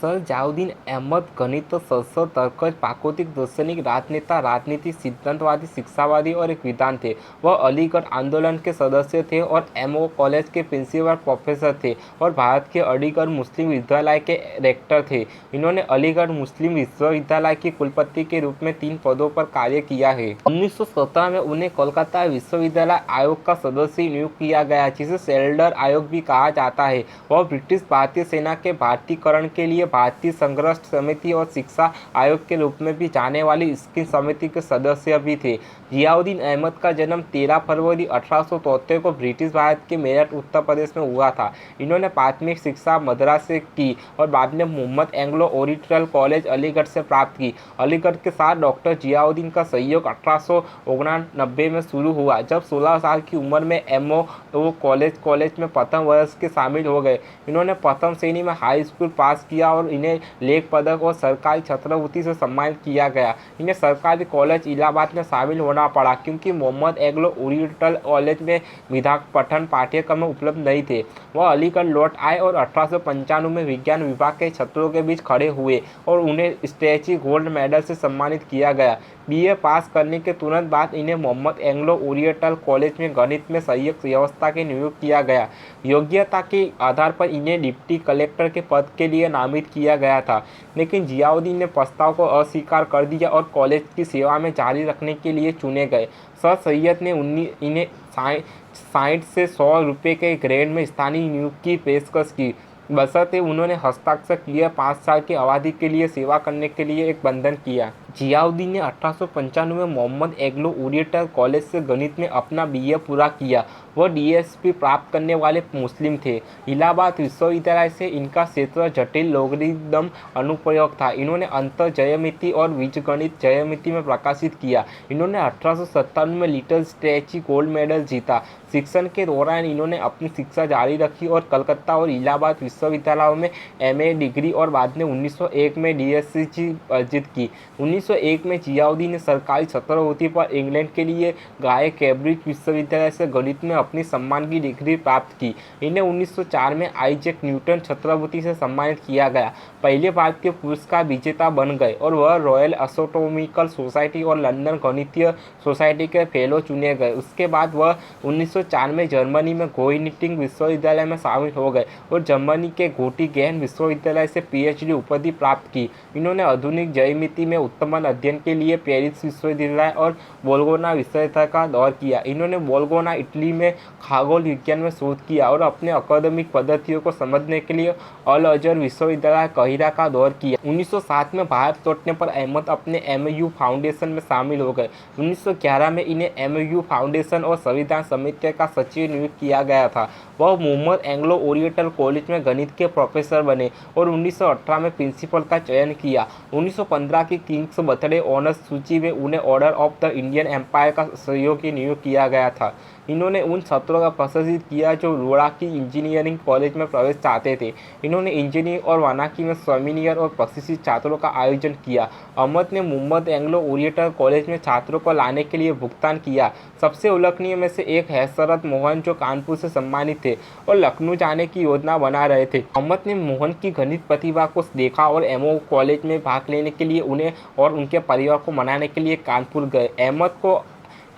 Sir Jalauddin Ahmad गणितशास्त्र, तर्कश, प्राकृतिक दार्शनिक, राजनेता, राजनीतिक सिद्धांतवादी, शिक्षावादी और एक विद्वान थे। वह अलीगढ़ आंदोलन के सदस्य थे और एमओ कॉलेज के प्रिंसिपल प्रोफेसर थे और भारत के अलीगढ़ मुस्लिम विश्वविद्यालय के रेक्टर थे। इन्होंने अलीगढ़ मुस्लिम विश्वविद्यालय के कुलपति के रूप में 3 पदों पर कार्य किया है। 1917 में उन्हें कोलकाता विश्वविद्यालय आयोग का सदस्य नियुक्त किया गया, जिसे शेल्डर आयोग भी कहा जाता है। वह ब्रिटिश भारतीय सेना के भारतीयकरण के लिए भारतीय संघर्ष समिति और शिक्षा आयोग के रूप में भी जाने वाली स्कीम समिति के सदस्य भी थे। जियाउद्दीन अहमद का जन्म 13 फरवरी 1873 को ब्रिटिश भारत के मेरठ, उत्तर प्रदेश में हुआ था। इन्होंने प्राथमिक शिक्षा मद्रास से की और बाद में Mohammed Anglo Oriental College Aligarh से प्राप्त की। अलीगढ़ के साथ डॉक्टर जियाउद्दीन का सहयोग 1889 में शुरू हुआ, जब 16 साल की उम्र में एमओ वो कॉलेज में प्रथम वर्ष के शामिल हो गए। इन्होंने प्रथम श्रेणी में हाई स्कूल पास किया और इन्हें लेख पदक और सरकारी छात्रवृत्ति से सम्मानित किया गया। इन्हें सरकारी कॉलेज इलाहाबाद में शामिल होना पड़ा, क्योंकि मोहम्मद एंग्लो ओरिएंटल कॉलेज में विधान पठन पाठ्यक्रम उपलब्ध नहीं थे। वह अलीगढ़ लौट आए और 1895 में विज्ञान विभाग के छात्रों के बीच खड़े हुए और उन्हें स्ट्रेची गोल्ड मेडल से सम्मानित किया गया। बीए पास करने के तुरंत बाद इन्हें मोहम्मद एंग्लो ओरिएंटल कॉलेज में गणित में सहायक व्यवस्था के नियुक्त किया गया। योग्यता के आधार पर इन्हें डिप्टी कलेक्टर के पद के लिए नामित किया गया था, लेकिन जियाउद्दीन ने प्रस्ताव को अस्वीकार कर दिया और कॉलेज की सेवा में जारी रखने के लिए चुने गए। सर सैयद ने इन्हें 60 से 100 रुपये के ग्रेड में स्थानीय नियुक्ति की पेशकश की, बशर्ते उन्होंने हस्ताक्षर किए 5 साल की अवधि के लिए सेवा करने के लिए एक बंधन किया। जियाउद्दीन ने 1895 में मोहम्मद एंग्लो ओरिएंटल कॉलेज से गणित में अपना बीए पूरा किया। वह डीएसपी प्राप्त करने वाले मुस्लिम थे। इलाहाबाद विश्वविद्यालय से इनका क्षेत्र जटिल लॉगरिदम अनुप्रयोग था। इन्होंने अंतर ज्यामिति और बीजगणित ज्यामिति में प्रकाशित किया। इन्होंने 1897 में लिटिल स्ट्रेची गोल्ड मेडल जीता। शिक्षण के दौरान इन्होंने अपनी शिक्षा जारी रखी और कलकत्ता और इलाहाबाद विश्वविद्यालयों में एमए डिग्री और बाद में 1901 में डीएससी अर्जित की। 1901 में जियाउद्दीन ने सरकारी छात्रवृत्ति पर इंग्लैंड के लिए गए कैम्ब्रिज विश्वविद्यालय से गणित में अपनी सम्मान की डिग्री प्राप्त की। इन्हें 1904 में आइजैक न्यूटन छात्रवृत्ति से सम्मानित किया गया। पहले भारतीय पुरस्कार विजेता बन गए और वह रॉयल एस्ट्रोनॉमिकल सोसाइटी और लंदन गणितीय सोसाइटी के फेलो चुने गए। उसके बाद वह 1904 में जर्मनी में गोइनिटिंग विश्वविद्यालय में शामिल हो गए और जर्मनी के गोटिंगेन विश्वविद्यालय से पीएचडी उपाधि प्राप्त की। इन्होंने आधुनिक ज्यामिति में उत्तम अध्ययन के लिए पेरिस विश्वविद्यालय और बोलोगना विश्वविद्यालय का दौर किया। इन्होंने बोलोगना इटली में खगोल विज्ञान में शोध किया और अपने अकादमिक पद्धतियों को समझने के लिए अल अजहर विश्वविद्यालय काहिरा का दौर किया। 1907 में भारत लौटने पर अहमद अपने एमयू फाउंडेशन में शामिल हो गए। 1911 में इन्हें एमयू फाउंडेशन और संविधान समिति का सचिव नियुक्त किया गया था। वह मोहम्मद एंग्लो ओरिएंटल कॉलेज में गणित के प्रोफेसर बने और 1918 में प्रिंसिपल का चयन किया। 1915 की किंग्स बर्थडे ऑनर्स सूची में उन्हें Order of the Indian Empire का सहयोगी नियुक्त किया गया था। इन्होंने उन छात्रों का प्रशासित किया जो रुड़की इंजीनियरिंग कॉलेज में प्रवेश चाहते थे। इन्होंने इंजीनियरिंग और वानिकी में सेमिनार और प्रशिक्षित छात्रों का आयोजन किया। अहमद ने मोहम्मद एंग्लो ओरिएंटल कॉलेज में छात्रों को लाने के लिए भुगतान किया। सबसे उल्लेखनीय में से एक है शरद मोहन, जो कानपुर से सम्मानित थे और लखनऊ जाने की योजना बना रहे थे। अहमद ने मोहन की गणित प्रतिभा को देखा और एमओ कॉलेज में भाग लेने के लिए उन्हें और उनके परिवार को मनाने के लिए कानपुर गए। अहमद को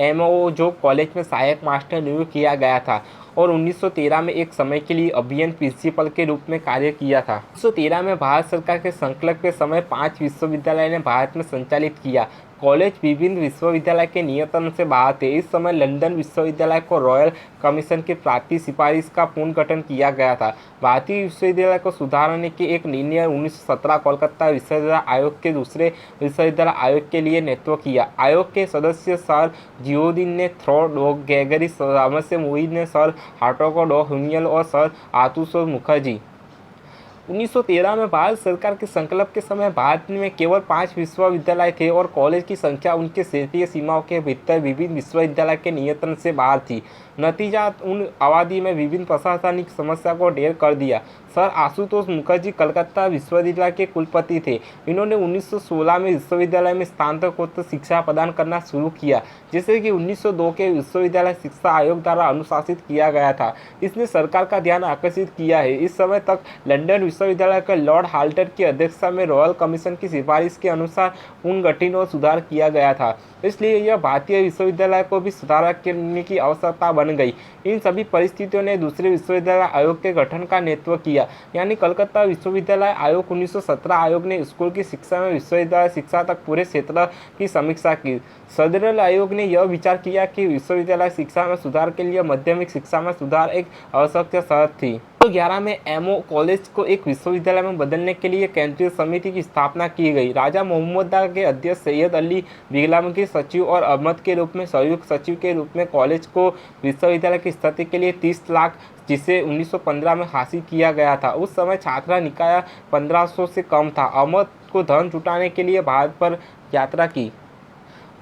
एमओ जो कॉलेज में सहायक मास्टर नियुक्त किया गया था और 1913 में एक समय के लिए अभियान प्रिंसिपल के रूप में कार्य किया था। 1913 में भारत सरकार के संकल्प के समय 5 विश्वविद्यालय ने भारत में संचालित किया। कॉलेज विभिन्न विश्वविद्यालय के नियंत्रण से बाहर थे। इस समय लंदन विश्वविद्यालय को रॉयल कमीशन की प्राप्ति सिफारिश का पुनर्गठन किया गया था। भारतीय विश्वविद्यालय को सुधारने के एक निर्णय 1917 कोलकाता विश्वविद्यालय आयोग के दूसरे विश्वविद्यालय आयोग के लिए नेतृत्व किया। आयोग के सदस्य सर जियाउद्दीन ने थ्रो गैगरी, रामस्य मोहित ने सर हाटोको डो हुनियल और सर आतुषो मुखर्जी। 1913 में भारत सरकार के संकल्प के समय भारत में केवल 5 विश्वविद्यालय थे और कॉलेज की संख्या उनके क्षेत्रीय सीमाओं के भीतर विभिन्न विश्वविद्यालय के नियंत्रण से बाहर थी। नतीजा उन अवधि में विभिन्न प्रशासनिक समस्या को ढेर कर दिया। सर आशुतोष मुखर्जी कलकत्ता विश्वविद्यालय के कुलपति थे। इन्होंने 1916 में विश्वविद्यालय में स्नातकोत्तर शिक्षा प्रदान करना शुरू किया, जिसे कि 1902 के विश्वविद्यालय शिक्षा आयोग द्वारा अनुशासित किया गया था। इसने सरकार का ध्यान आकर्षित किया है। इस समय तक लंदन विश्वविद्यालय के लॉर्ड हाल्टर की अध्यक्षता में रॉयल कमीशन की सिफारिश के अनुसार पुनर्गठन और सुधार किया गया था। इसलिए यह भारतीय विश्वविद्यालय को भी सुधार करने की आवश्यकता बन गई। इन सभी परिस्थितियों ने दूसरे विश्वविद्यालय आयोग के गठन का नेतृत्व किया, यानी कलकत्ता विश्वविद्यालय आयोग। 1917 आयोग ने स्कूल की शिक्षा में विश्वविद्यालय शिक्षा तक पूरे क्षेत्र की समीक्षा की। फेडरल आयोग ने यह विचार किया कि विश्वविद्यालय शिक्षा में सुधार के लिए माध्यमिक शिक्षा में सुधार एक आवश्यक शर्त थी। 1911 में एमओ कॉलेज को एक विश्वविद्यालय में बदलने के लिए केंद्रीय समिति की स्थापना की गई। राजा मोहम्मदा के अध्यक्ष सैयद अली बिगलाम के सचिव और अहमद के रूप में संयुक्त सचिव के रूप में कॉलेज को विश्वविद्यालय की स्थिति के लिए 30 लाख, जिसे 1915 में हासिल किया गया था। उस समय छात्र निकाय 1500 से कम था। अहमद को धन जुटाने के लिए भारत पर यात्रा की।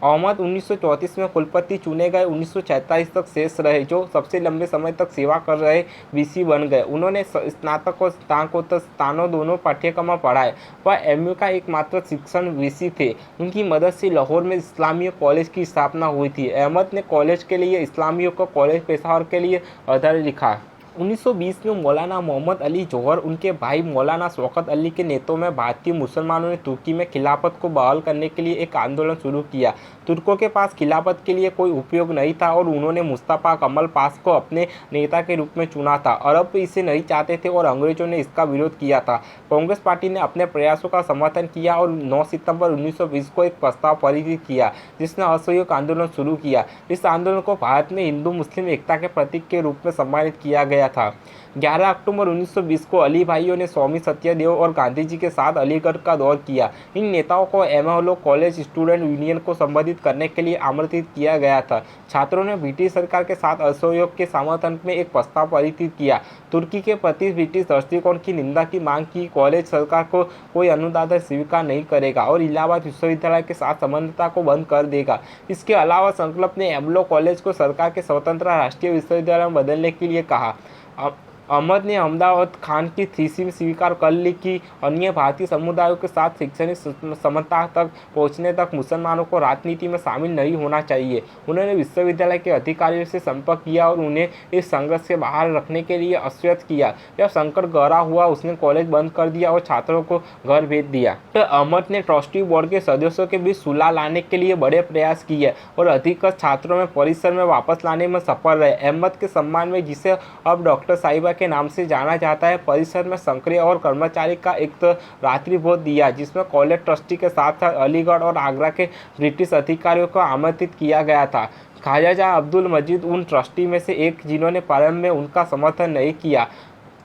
अहमद 1934 में कुलपति चुने गए। 1946 तक शेष रहे, जो सबसे लंबे समय तक सेवा कर रहे वीसी बन गए। उन्होंने स्नातक और स्नातकोत्तर दोनों पाठ्यक्रम पढ़ाए। वह एमयू का एकमात्र शिक्षण वीसी थे। उनकी मदद से लाहौर में इस्लामिया कॉलेज की स्थापना हुई थी। अहमद ने कॉलेज के लिए इस्लामिया को कॉलेज पेशावर के लिए आधार लिखा। 1920 में मौलाना मोहम्मद अली जौहर, उनके भाई मौलाना शौकत अली के नेतृत्व में भारतीय मुसलमानों ने तुर्की में खिलाफत को बहाल करने के लिए एक आंदोलन शुरू किया। तुर्कों के पास खिलाफत के लिए कोई उपयोग नहीं था और उन्होंने मुस्तफा कमल पास को अपने नेता के रूप में चुना था। अरब इसे नहीं चाहते थे और अंग्रेजों ने इसका विरोध किया था। कांग्रेस पार्टी ने अपने प्रयासों का समर्थन किया और 9 सितंबर 1920 को एक प्रस्ताव पारित किया, जिसने असहयोग आंदोलन शुरू किया। इस आंदोलन को भारत में हिंदू मुस्लिम एकता के प्रतीक के रूप में सम्मानित किया गया था। 11 अक्टूबर 1920 को अली भाइयों ने स्वामी सत्यदेव और गांधी जी के साथ अलीगढ़ का दौर किया। इन नेताओं को एमओ कॉलेज स्टूडेंट यूनियन को संबोधित करने के लिए आमंत्रित किया गया था। छात्रों ने ब्रिटिश सरकार के साथ असहयोग के समर्थन में एक प्रस्ताव पारित किया। तुर्की के प्रति ब्रिटिश दृष्टिकोण की निंदा की मांग की। कॉलेज सरकार को कोई अनुदान स्वीकार नहीं करेगा और इलाहाबाद विश्वविद्यालय के साथ संबंधता को बंद कर देगा। इसके अलावा संकल्प ने एमओ कॉलेज को सरकार के स्वतंत्र राष्ट्रीय विश्वविद्यालय में बदलने के लिए कहा। अहमद ने अहमदाबाद खान की थीसिस स्वीकार कर ली कि अन्य भारतीय समुदायों के साथ शैक्षणिक समता तक पहुंचने तक मुसलमानों को राजनीति में शामिल नहीं होना चाहिए। उन्होंने विश्वविद्यालय के अधिकारियों से संपर्क किया और उन्हें इस संघर्ष से बाहर रखने के लिए आश्वस्त किया। जब संकट गहरा हुआ, उसने कॉलेज बंद कर दिया और छात्रों को घर भेज दिया। तो अहमद ने ट्रस्टी बोर्ड के सदस्यों के बीच सुलह लाने के लिए बड़े प्रयास किए और अधिकतर छात्रों में परिसर में वापस लाने में सफल रहे। अहमद के सम्मान में, जिसे अब डॉक्टर साहिबा के नाम से जाना जाता है, परिसर में सक्रिय और कर्मचारी का एक रात्रि भोज दिया, जिसमें कॉलेज ट्रस्टी के साथ साथ अलीगढ़ और आगरा के ब्रिटिश अधिकारियों को आमंत्रित किया गया था। ख्वाजा अब्दुल मजीद उन ट्रस्टी में से एक जिन्होंने प्रारंभ में उनका समर्थन नहीं किया,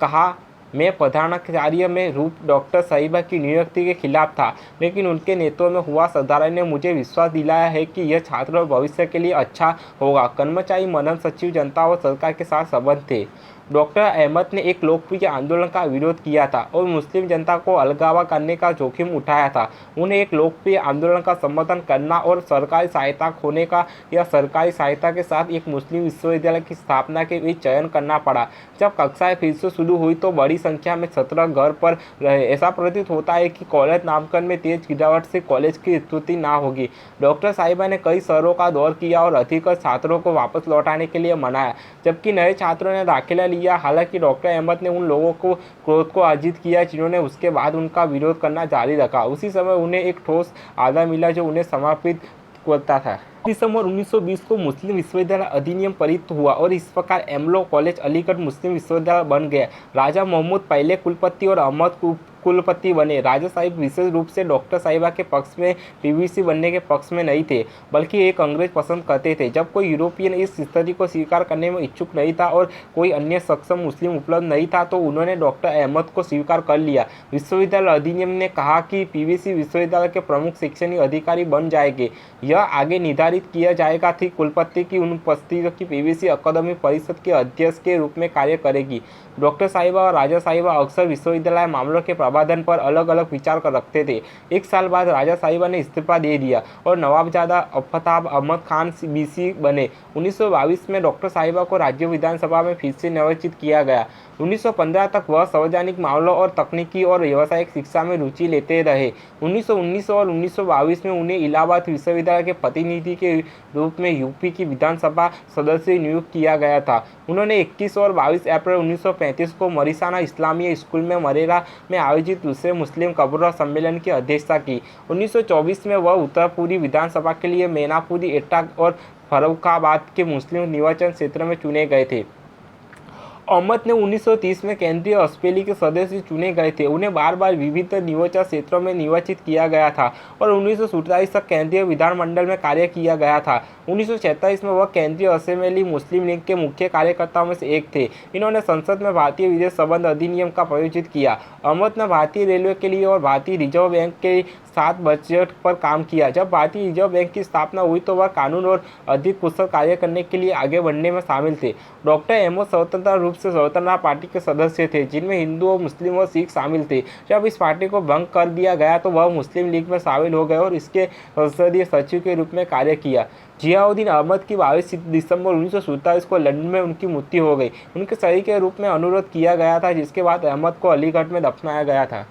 कहा, मैं प्रधानाचार्य में रूप डॉक्टर साहिबा की नियुक्ति के खिलाफ था, लेकिन उनके नेतृत्व में हुआ सुधार ने मुझे विश्वास दिलाया है कि यह छात्रों भविष्य के लिए अच्छा होगा। कर्मचारी, मनन सचिव, जनता और सरकार के साथ संबंध थे। डॉक्टर अहमद ने एक लोकप्रिय आंदोलन का विरोध किया था और मुस्लिम जनता को अलगावा करने का जोखिम उठाया था। उन्हें एक लोकप्रिय आंदोलन का समर्थन करना और सरकारी सहायता खोने का या सरकारी सहायता के साथ एक मुस्लिम विश्वविद्यालय की स्थापना के बीच चयन करना पड़ा। जब कक्षाएं फिर से शुरू हुई तो बड़ी संख्या में छात्र घर पर रहे। ऐसा प्रतीत होता है कि कॉलेज नामकरण में तेज गिरावट से कॉलेज की स्थिति ना होगी। डॉक्टर साहिबा ने कई शहरों का दौर किया और अधिकतर छात्रों को वापस लौटाने के लिए मनाया, जबकि नए छात्रों ने दाखिला लिया। हालांकि डॉक्टर अहमद ने उन लोगों को क्रोध को अर्जित किया जिन्होंने उसके बाद उनका विरोध करना जारी रखा। उसी समय उन्हें एक ठोस आधार मिला जो उन्हें समर्पित करता था। दिसंबर 1920 को मुस्लिम विश्वविद्यालय अधिनियम पारित हुआ और इस प्रकार एमओ कॉलेज अलीगढ़ मुस्लिम विश्वविद्यालय बन गया। राजा मोहम्मद पहले कुलपति और अहमद कुलपति बने। राजा साहिब विशेष रूप से डॉक्टर साहिबा के पक्ष में, पीवीसी बनने के पक्ष में नहीं थे, बल्कि एक अंग्रेज पसंद करते थे। जब कोई यूरोपियन इस स्थिति को स्वीकार करने में इच्छुक नहीं था और कोई अन्य सक्षम मुस्लिम उपलब्ध नहीं था, तो उन्होंने डॉक्टर अहमद को स्वीकार कर लिया। विश्वविद्यालय अधिनियम ने कहा कि पीवीसी विश्वविद्यालय के प्रमुख शैक्षणिक अधिकारी बन जाएंगे। यह आगे निर्धारित किया जाएगा कि कुलपति की अनुपस्थिति की पीवीसी अकादमी परिषद के अध्यक्ष के रूप में कार्य करेगी। डॉक्टर साहिबा और राजा साहिबा अक्सर विश्वविद्यालय मामलों के प्रबंधन पर अलग अलग विचार कर रखते थे। एक साल बाद राजा साहिबा ने इस्तीफा दे दिया और नवाबजादा अफ्ताब अहमद खान बीसी बने। 1922 में डॉक्टर साहिबा को राज्य विधानसभा में फिर से निर्वाचित किया गया। 1915 तक वह सार्वजनिक मामलों और तकनीकी और व्यावसायिक शिक्षा में रुचि लेते रहे। 1919 और 1922 में उन्हें इलाहाबाद विश्वविद्यालय के प्रतिनिधि के रूप में यूपी की विधानसभा सदस्य नियुक्त किया गया था। उन्होंने 21 और 22 अप्रैल 1935 1935 को मरीसाना इस्लामिया स्कूल में मरेरा में आयोजित दूसरे मुस्लिम कबीरा सम्मेलन की अध्यक्षता की। 1924 में वह उत्तरपूर्वी विधानसभा के लिए मैनापुरी, एटा और फर्रुखाबाद के मुस्लिम निर्वाचन क्षेत्र में चुने गए थे। अहमद ने 1930 में केंद्रीय असेंबली के सदस्य चुने गए थे। उन्हें बार बार विविध निर्वाचन क्षेत्रों में निर्वाचित किया गया था और 1947 तक केंद्रीय विधानमंडल में कार्य किया गया था। 1947 में वह केंद्रीय असेंबली मुस्लिम लीग के मुख्य कार्यकर्ताओं में से एक थे। इन्होंने संसद में भारतीय विदेश संबंध अधिनियम का प्रायोजित किया। अहमद ने भारतीय रेलवे के लिए और भारतीय रिजर्व बैंक के साथ बजट पर काम किया। जब भारतीय रिजर्व बैंक की स्थापना हुई तो वह कानून और अधिक कुशल कार्य करने के लिए आगे बढ़ने में शामिल थे। डॉक्टर अहमद स्वतंत्र रूप से स्वतंत्रता पार्टी के सदस्य थे, जिनमें हिंदू और मुस्लिम और सिख शामिल थे। जब इस पार्टी को भंग कर दिया गया तो वह मुस्लिम लीग में शामिल हो गए और इसके संसदीय सचिव के रूप में कार्य किया। जियाउद्दीन अहमद की 22 दिसंबर 1947 को लंदन में उनकी मृत्यु हो गई। उनके शरीर के रूप में अनुरोध किया गया था, जिसके बाद अहमद को अलीगढ़ में दफनाया गया था।